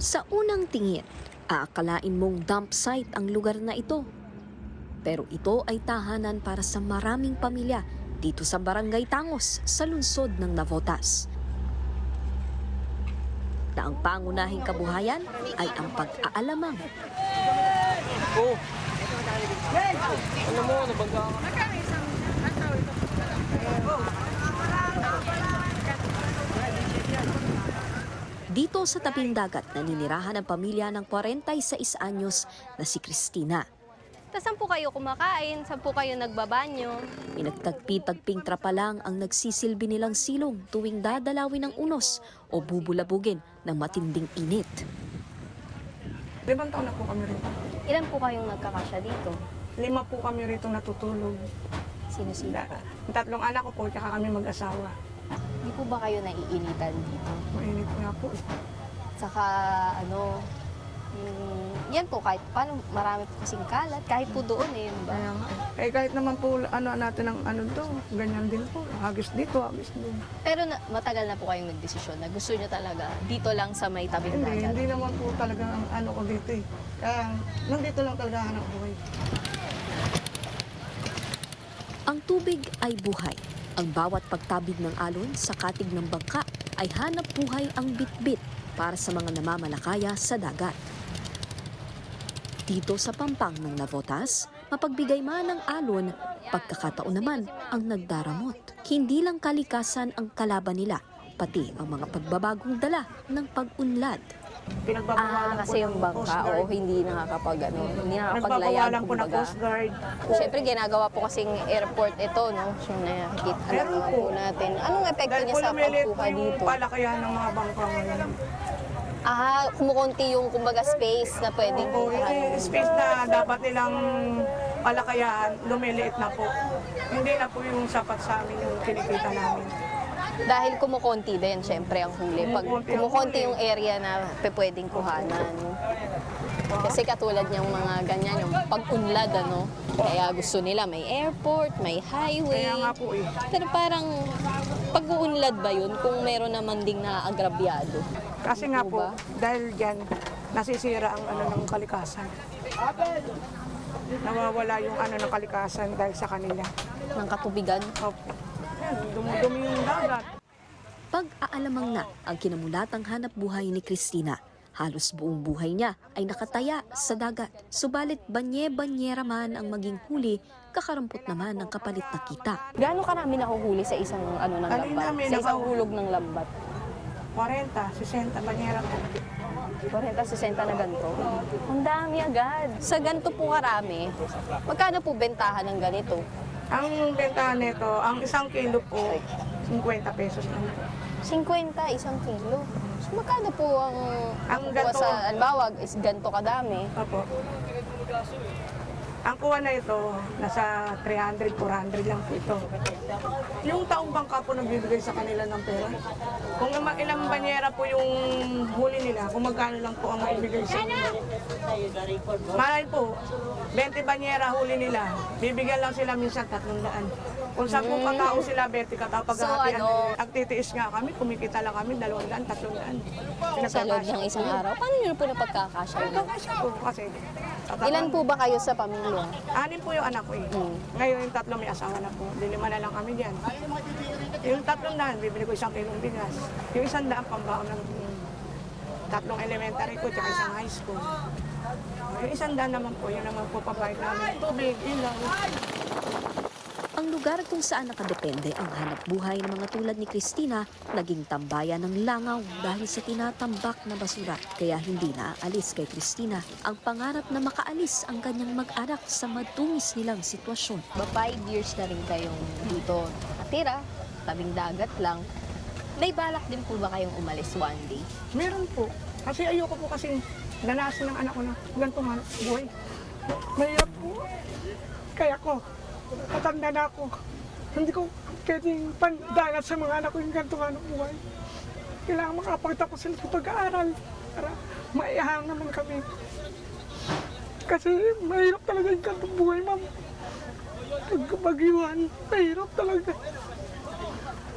Sa unang tingin, aakalain mong dump site ang lugar na ito. Pero ito ay tahanan para sa maraming pamilya dito sa Barangay Tangos sa lungsod ng Navotas. Na ang pangunahing kabuhayan ay ang pag-aalamang. Oh. Ano mo, nabangga ka. Dito sa tabing dagat naninirahan ang pamilya ng 46 anyos na si Cristina. Tapos saan po kayo kumakain? Saan po kayo nagbabanyo? Pinagtagpi-tagping trapa lang ang nagsisilbi nilang silong tuwing dadalawin ng unos o bubulabugin ng matinding init. 5 taon na po kami rito. Ilan po kayong nagkakasya dito? 5 po kami rito natutulog. Sino-sino? 3 anak ko po, tsaka kami mag-asawa. Hindi po ba kayo naiinitan dito? Mainit nga po. Saka yan po kahit paano marami po kasing kalat. Kahit po doon ba? Kaya nga. Kahit naman po natin ang to, ganyan din po. Hagis dito, hagis doon. Pero matagal na po kayong nagdesisyon na gusto nyo talaga dito lang sa may tabing dagat. Hindi naman po talaga ang ko dito eh. Kaya nandito lang talaga hanap buhay. Ang tubig ay buhay. Ang bawat pagtabig ng alon sa katig ng bangka ay hanap buhay ang bitbit para sa mga namamalakaya sa dagat. Dito sa pampang ng Navotas, mapagbigay man ng alon, pagkakataon naman ang nagdaramot. Hindi lang kalikasan ang kalaban nila, pati ang mga pagbabagong dala ng pag-unlad. Pinagbabawalan kasi yung bangka o hindi hindi nakakapaglayag. Nagbabawalan po ng Coast Guard. Siyempre ginagawa po kasing airport ito, no? So nakikita Meron po po. natin. Anong epekto Dahil niya po sa lumilit pagkuha yung dito? palakayan ng mga bangka ngayon. Kumukunti yung kumbaga space na pwedeng Oo, yung space na dapat nilang palakayan, lumiliit na po. Hindi na po yung sapat sa amin yung kinikita namin. Dahil kumukonti din, syempre, ang huli. Pag kumukonti yung area na pwedeng kuhanan. Kasi katulad niyang mga ganyan, yung pag-unlad, Kaya gusto nila may airport, may highway. Kaya nga po eh. Pero parang pag-uunlad ba yun kung meron naman ding naagrabyado? Kasi nga Ano po, ba? dahil dyan, nasisira ang ng kalikasan. Nawawala yung ng kalikasan dahil sa kanila. Ng katubigan? Opo. Yan, dumudumi yung dagat. Pag-aalamang na ang kinamulatang hanap buhay ni Cristina. Halos buong buhay niya ay nakataya sa dagat. Subalit banye-banyera man ang maging huli, kakarampot naman ang kapalit na kita. Gaano karami nahuhuli sa isang ng lambat? namin Sa isang nakaw- hulog ng lambat? 40, 60 banyera po. 40-60 na ganito. Ang dami agad. Sa ganito po karami, magkano po bentahan ng ganito? Ang bentahan nito, ang 1 kilo po, 50 pesos lang po. 50, isang kilo. So, magkano po ang nakukuha ganito- sa, halimbawa, is ganito kadami? Opo. Ang kuha na ito, nasa 300, 400 lang po ito. Yung taong bangka po nagbibigay sa kanila ng pera. Kung ilang banyera po yung huli nila, kung magkano lang po ang maibigay sa kanila. Malay po, 20 banyera huli nila, bibigyan lang sila minsan 300. Kung 10 katao sila, 20 katao paghahatian. Nagtitiis nga kami, kumikita lang kami, 200, 300. Sa loob ng isang araw? Paano nyo po napagkakasya yun? Pagkakasya po kasi. Ilan po ba kayo sa pamilya? 6 po yung anak ko eh. Ngayon yung 3 may asawa na po. Di 5 na lang kami dyan. Yung 300, bibili ko 1 kilong bigas. Yung 100 pambaon ng 3 elementary ko tsaka 1 high school. Yung 100 naman po, yun naman po pabayad namin. Tubig, ilaw. Ang lugar kung saan nakadepende ang hanap buhay ng mga tulad ni Cristina naging tambayan ng langaw dahil sa tinatambak na basura. Kaya hindi naaalis kay Cristina ang pangarap na makaalis ang kanyang mag-anak sa madungis nilang sitwasyon. 5 years na rin kayong dito nakatira, tabing dagat lang. May balak din po ba kayong umalis one day? Meron po. Kasi ayoko po kasi nanasin ng anak ko na ganitong hanap buhay. Mahirap po. Kaya ko, matanda na ako. Hindi ko pwedeng pandagat sa mga anak ko yung ganitong hanap buhay. Kailangan makapagtapos sila sa pag-aaral para maihang naman kami. Kasi mahirap talaga yung ganitong buhay, ma'am. Pagbagyuhan, mahirap talaga.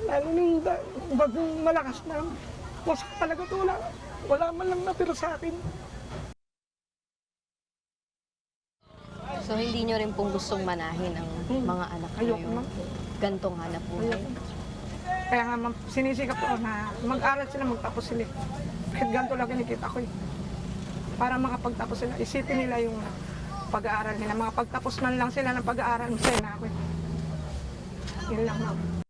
Lalo nung bagong malakas na, wasak talaga ito. Wala man lang natira sa akin. So hindi nyo rin pong gustong manahin ang mga anak nyo Ayoko, yung ma'am. gantong hanap buhay? Kaya nga ma'am, sinisikap ko na mag-aral sila, magtapos sila. Kahit ganito lang kinikita ko eh. Para makapagtapos sila, isipin nila yung pag-aaral nila. Makapagtapos man lang sila ng pag-aaral, masaya na ako eh. Yun lang ma'am.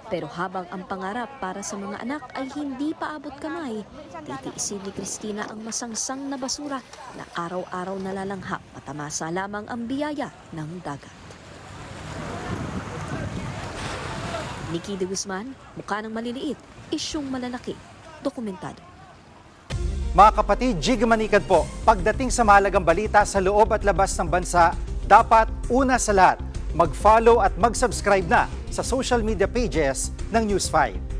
Pero habang ang pangarap para sa mga anak ay hindi pa abot kamay, titiisin ni Cristina ang masangsang na basura na araw-araw nalalanghap matamasa lamang ang biyaya ng dagat. Nikki de Guzman, mukha ng maliliit, isyong malalaki, dokumentado. Mga kapatid, Jig Manikad po, pagdating sa mahalagang balita sa loob at labas ng bansa, dapat una sa lahat, mag-follow at mag-subscribe na sa social media pages ng News 5.